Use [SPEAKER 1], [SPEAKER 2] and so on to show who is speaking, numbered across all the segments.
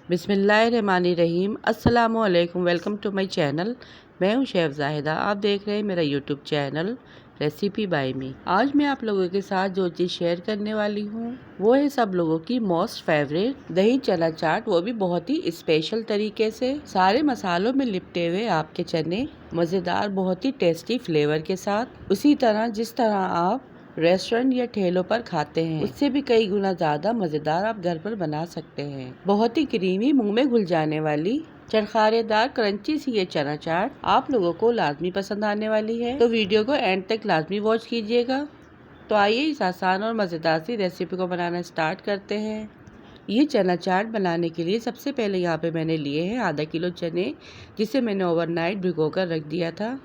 [SPEAKER 1] बिस्मिल्लाहिर्रहमानिर्रहीम। अस्सलामुअलैकुम। Welcome to my channel. मैं हूं शेफ ज़ाहिदा। आप देख रहे हैं मेरा YouTube channel recipe by me. आज मैं आप लोगों के साथ जो चीज़ शेयर करने वाली हूं वो है सब लोगों की मोस्ट फेवरेट दही चना चाट, वो भी बहुत ही स्पेशल तरीके से सारे मसालों में लिपटे हुए आपके चने मज़ेदार, बहुत ही टेस्टी फ्लेवर के साथ, उसी तरह जिस तरह आप रेस्टोरेंट या ठेलों पर खाते हैं उससे भी कई गुना ज्यादा मजेदार आप घर पर बना सकते हैं। बहुत ही क्रीमी, मुंह में घुल जाने वाली, चरखारेदार, क्रंची सी ये चना चाट आप लोगों को लाजमी पसंद आने वाली है, तो वीडियो को एंड तक लाजमी वॉच कीजिएगा। तो आइए इस आसान और मजेदार सी रेसिपी को बनाना स्टार्ट करते हैं। ये चना चाट बनाने के लिए सबसे पहले यहाँ पे मैंने लिए हैं आधा किलो चने, जिसे मैंने ओवरनाइट भिगो कर रख दिया था।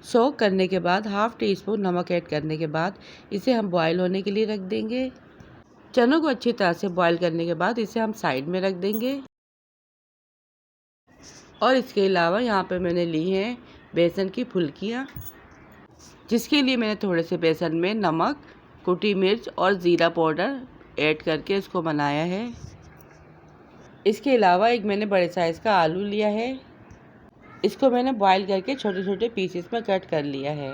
[SPEAKER 1] सोक करने के बाद हाफ टी स्पून नमक ऐड करने के बाद इसे हम बॉईल होने के लिए रख देंगे। चनों को अच्छी तरह से बॉईल करने के बाद इसे हम साइड में रख देंगे। और इसके अलावा यहाँ पे मैंने ली हैं बेसन की फुल्कियाँ, जिसके लिए मैंने थोड़े से बेसन में नमक, कुटी मिर्च और ज़ीरा पाउडर ऐड करके इसको बनाया है। इसके अलावा एक मैंने बड़े साइज़ का आलू लिया है, इसको मैंने बॉईल करके छोटे छोटे पीसेस में कट कर लिया है।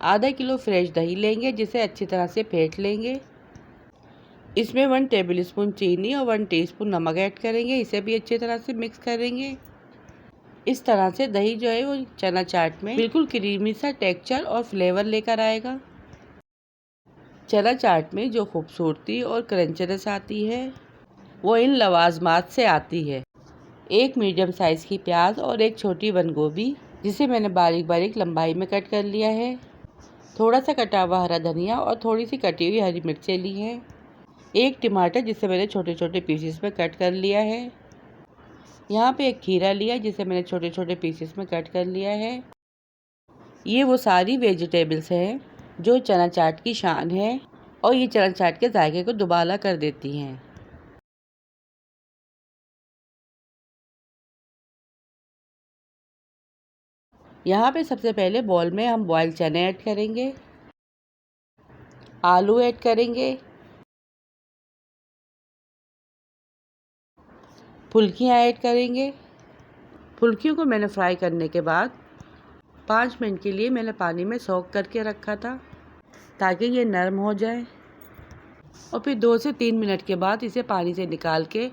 [SPEAKER 1] आधा किलो फ्रेश दही लेंगे, जिसे अच्छी तरह से फेंट लेंगे। इसमें 1 टेबलस्पून चीनी और 1 टीस्पून नमक ऐड करेंगे। इसे भी अच्छी तरह से मिक्स करेंगे। इस तरह से दही जो है वो चना चाट में बिल्कुल क्रीमी सा टेक्सचर और फ्लेवर लेकर आएगा। चना चाट में जो खूबसूरती और क्रंचनेस आती है वो इन लवाजमात से आती है। एक मीडियम साइज़ की प्याज और एक छोटी बंद गोभी, जिसे मैंने बारीक बारीक लंबाई में कट कर लिया है। थोड़ा सा कटा हुआ हरा धनिया और थोड़ी सी कटी हुई हरी मिर्चें ली हैं। एक टमाटर, जिसे मैंने छोटे छोटे पीसेस में कट कर लिया है। यहाँ पे एक खीरा लिया, जिसे मैंने छोटे छोटे पीसेस में कट कर लिया है। ये वो सारी वेजिटेबल्स हैं जो चना चाट की शान है और ये चना चाट के जायके को दुबाला कर देती हैं। यहाँ पे सबसे पहले बॉल में हम बॉयल चने ऐड करेंगे, आलू ऐड करेंगे, फुल्कियाँ ऐड करेंगे। फुल्कियों को मैंने फ्राई करने के बाद 5 मिनट के लिए मैंने पानी में सोक करके रखा था ताकि ये नरम हो जाए, और फिर 2 से 3 मिनट के बाद इसे पानी से निकाल के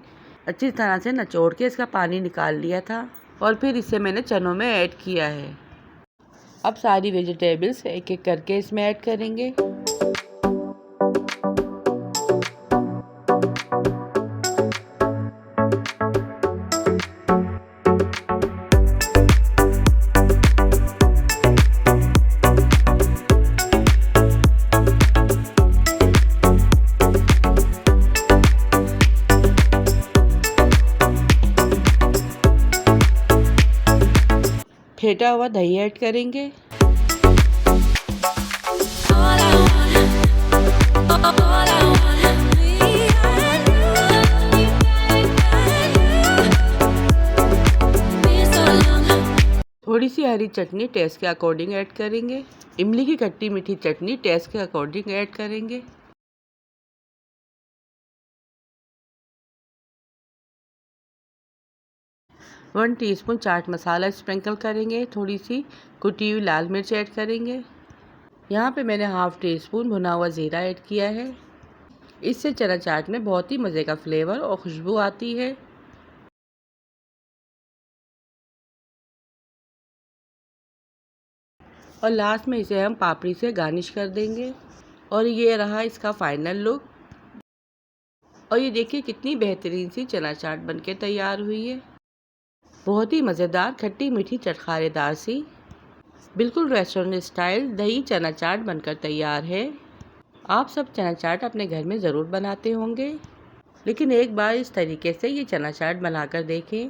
[SPEAKER 1] अच्छी तरह से निचोड़ के इसका पानी निकाल लिया था, और फिर इसे मैंने चनों में ऐड किया है। अब सारी वेजिटेबल्स एक एक करके इसमें ऐड करेंगे। फेंटा हुआ दही ऐड करेंगे। थोड़ी सी हरी चटनी टेस्ट के अकॉर्डिंग ऐड करेंगे। इमली की खट्टी मीठी चटनी टेस्ट के अकॉर्डिंग ऐड करेंगे। One teaspoon chaat masala sprinkle करेंगे। थोड़ी सी कुटी हुई लाल मिर्च ऐड करेंगे। यहाँ पे मैंने हाफ टी स्पून भुना हुआ ज़ीरा ऐड किया है। इससे चना चाट में बहुत ही मज़े का फ्लेवर और खुशबू आती है। और लास्ट में इसे हम पापड़ी से गार्निश कर देंगे। और ये रहा इसका फाइनल लुक। और ये देखिए कितनी बेहतरीन सी चना चाट बनके तैयार हुई है। बहुत ही मज़ेदार, खट्टी मीठी, चटखारेदार सी, बिल्कुल रेस्टोरेंट स्टाइल दही चना चाट बनकर तैयार है। आप सब चना चाट अपने घर में ज़रूर बनाते होंगे, लेकिन एक बार इस तरीके से ये चना चाट बनाकर देखें।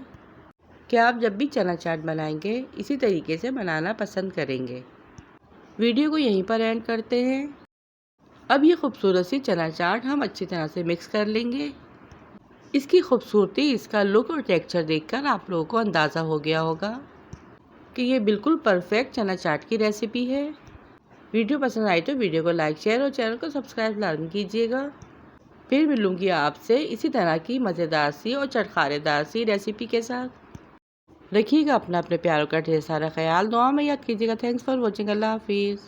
[SPEAKER 1] क्या आप जब भी चना चाट बनाएंगे इसी तरीके से बनाना पसंद करेंगे। वीडियो को यहीं पर एंड करते हैं। अब ये खूबसूरत सी चना चाट हम अच्छी तरह से मिक्स कर लेंगे। इसकी खूबसूरती, इसका लुक और टेक्सचर देखकर आप लोगों को अंदाज़ा हो गया होगा कि ये बिल्कुल परफेक्ट चना चाट की रेसिपी है। वीडियो पसंद आई तो वीडियो को लाइक, शेयर और चैनल को सब्सक्राइब लाजमी कीजिएगा। फिर मिलूँगी आपसे इसी तरह की मज़ेदार सी और चटखारेदार सी रेसिपी के साथ। रखिएगा अपना अपने प्यारों का ढेर सारा ख्याल, दुआ में याद कीजिएगा। Thanks for watching. अल्लाह हाफिज़।